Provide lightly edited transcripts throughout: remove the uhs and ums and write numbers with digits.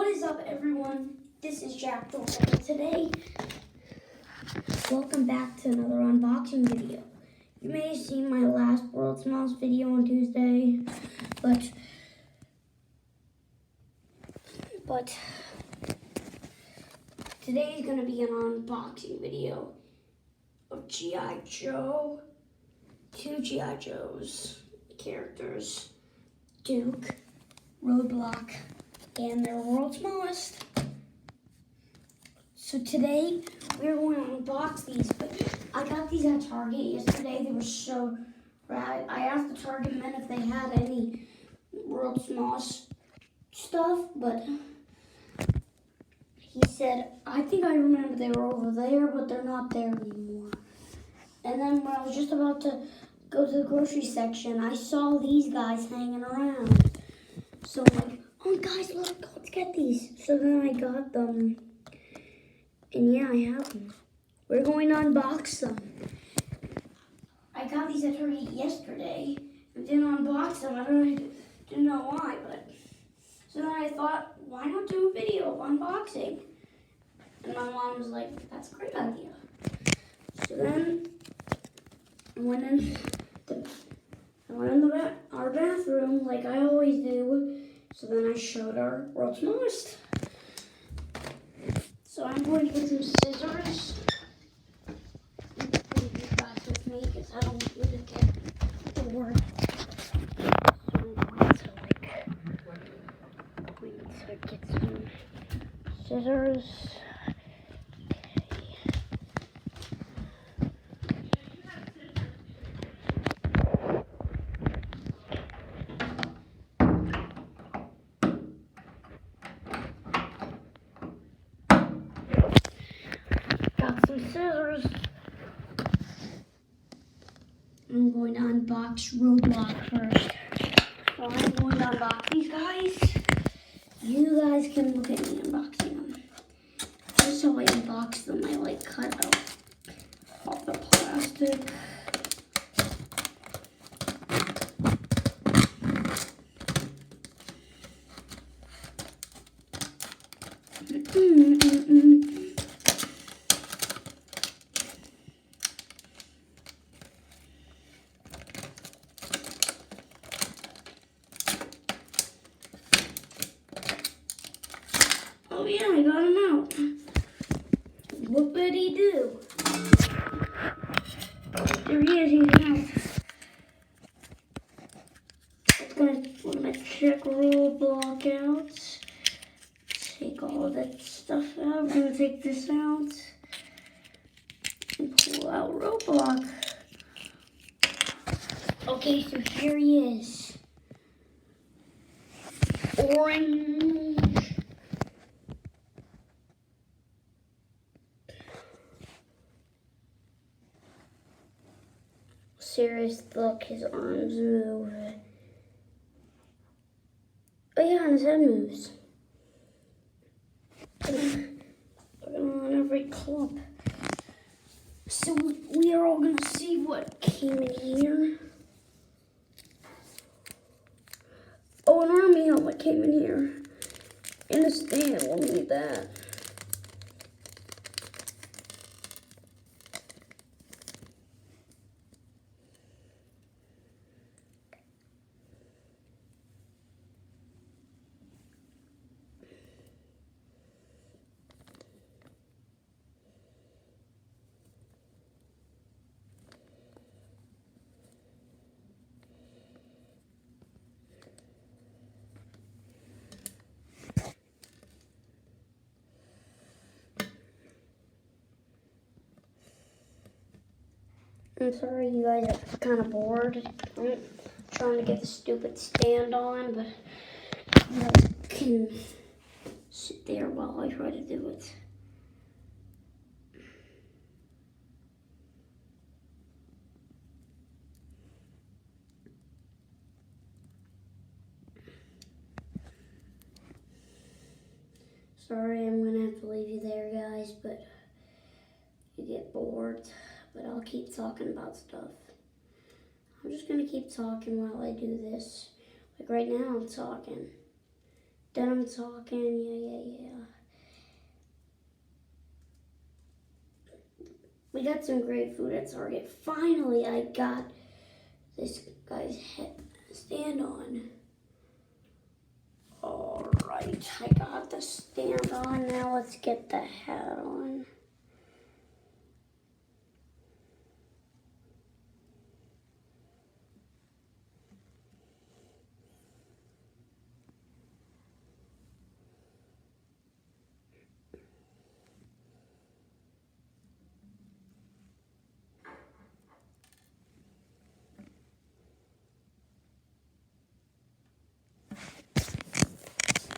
What is up, everyone? This is Jack Jordan, and today, welcome back to another unboxing video. You may have seen my last World's Smallest video on Tuesday, but today is going to be an unboxing video of G.I. Joe, two G.I. Joes characters, Duke, Roadblock, and their World's Smallest. So today, we're going to unbox these, but I got these at Target yesterday. They were so rad. I asked the Target men if they had any World's Smallest stuff, but he said, I think I remember they were over there, but they're not there anymore. And then when I was just about to go to the grocery section, I saw these guys hanging around. So I'm like, oh guys, look, let's get these. So then I got them. And yeah, I have them. We're going to unbox them. I got these at Target yesterday. I didn't unbox them. I didn't know why, but so then I thought, why not do a video of unboxing? And my mom was like, that's a great idea. So then I went in our bathroom like I always do. So then I showed her World's Smallest. So I'm going to get some scissors. I'm putting these guys with me because I don't really get the word. So I'm going to get some scissors. Got some scissors. I'm going to unbox Roadblock first. So I'm going to unbox these guys. You guys can look at me unboxing them. This is how I unbox them. I like cut off the plastic. Oh yeah, I got him out. Whoopity-doo. There he is, he's out. We're gonna check Roadblock out. Take all of that stuff out. We're gonna take this out. And pull out Roadblock. Okay, so here he is. Orange. Serious look, his arms move. Oh yeah, and his head moves. On every clump. So we are all gonna see what came in here. Oh, an army helmet came in here. And a stand, we'll need that. I'm sorry you guys are kind of bored. I'm trying to get the stupid stand on, but you guys can sit there while I try to do it. Sorry, I'm gonna have to leave you there, guys, but you get bored. But I'll keep talking about stuff. I'm just gonna keep talking while I do this. Like right now, I'm talking. Then I'm talking, yeah. We got some great food at Target. Finally, I got this guy's head stand on. All right, I got the stand on. Now let's get the hat on.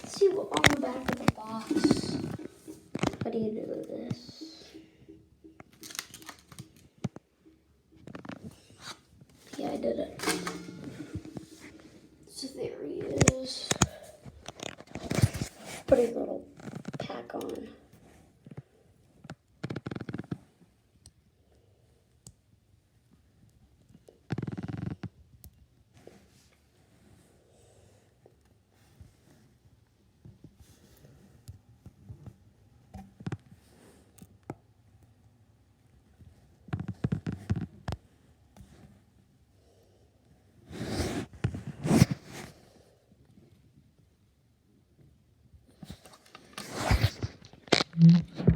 Let's see what's on the back of the box. How do you do this? Yeah, I did it. So there he is. Put his little pack on.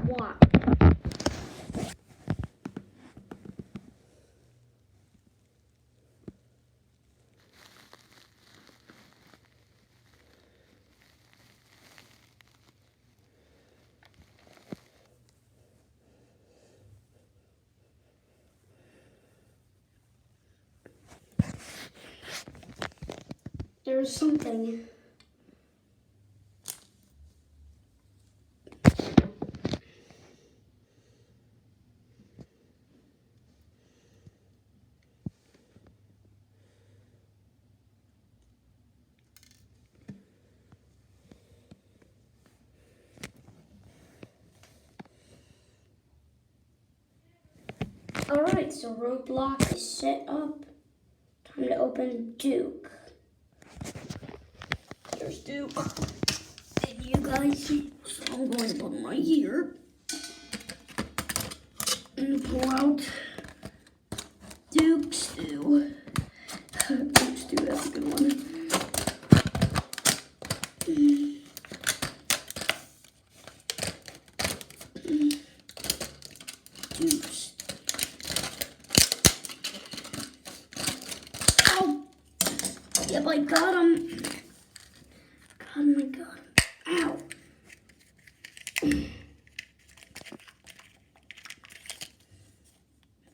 What? There's something. Alright, so roadblock is set up. Time to open Duke. There's Duke. And you guys see, so I'm going to put him right here. And pull out Duke Stew. Duke Stew, that's a good one. Duke Stew. Ow! Yep, I got him. I got him. Ow!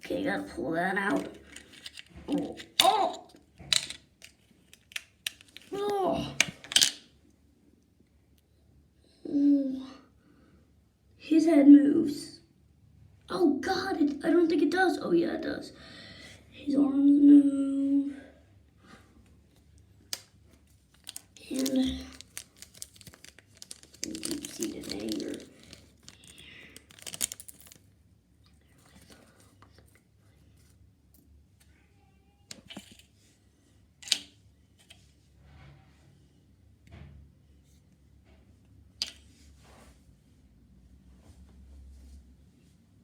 Okay, gotta pull that out. Oh! Oh! Oh! Oh. His head moves. Oh God, I don't think it does. Oh yeah, it does. His arms move. And deep-seated anger.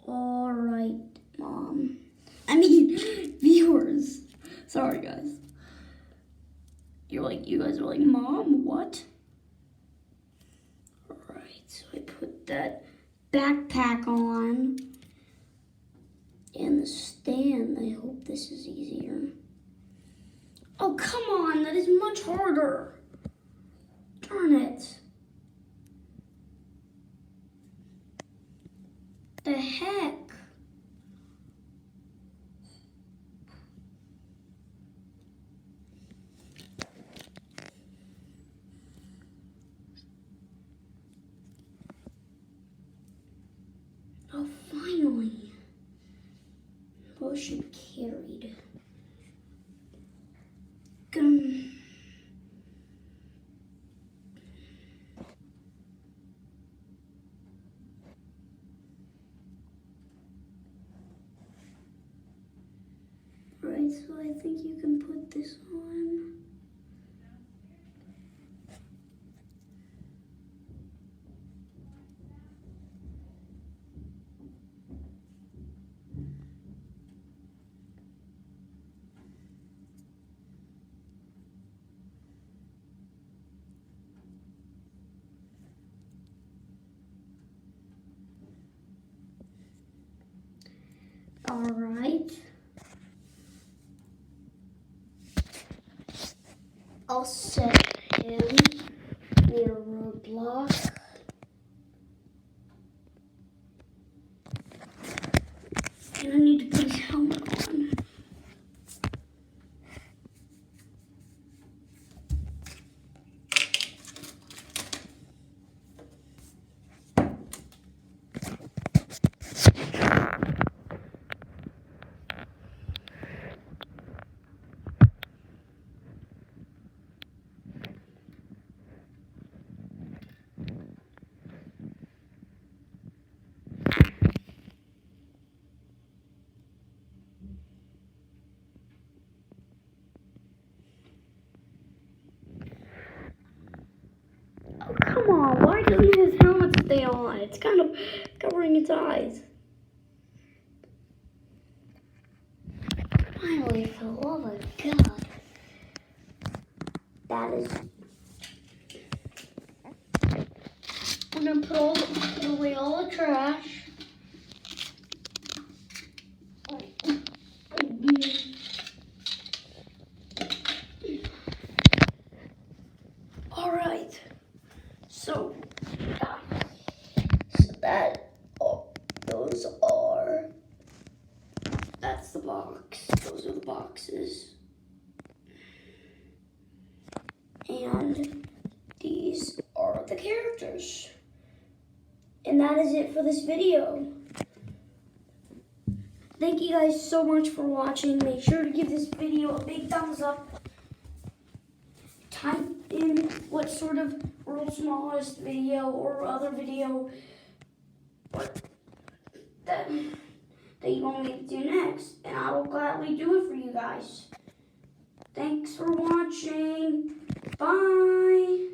All right, Mom. I mean, viewers. Sorry, guys. You guys are like, Mom, what? All right, so I put that backpack on and the stand. I hope this is easier. Oh, come on, that is much harder. Darn it. The heck? Oh, finally. Motion carried. Alright, so I think you can put this on. I'll set him near roadblock. And I need to put his helmet on. Oh, come on. Why doesn't his helmet stay on? It's kind of covering its eyes. Finally, for the love of God. That is... I'm going to put away all the trash. Alright. So that's the box. Those are the boxes. And these are the characters. And that is it for this video. Thank you guys so much for watching. Make sure to give this video a big thumbs up. Type in what sort of world's smallest video or other video that you want me to do next, and I will gladly do it for you guys. Thanks for watching. Bye.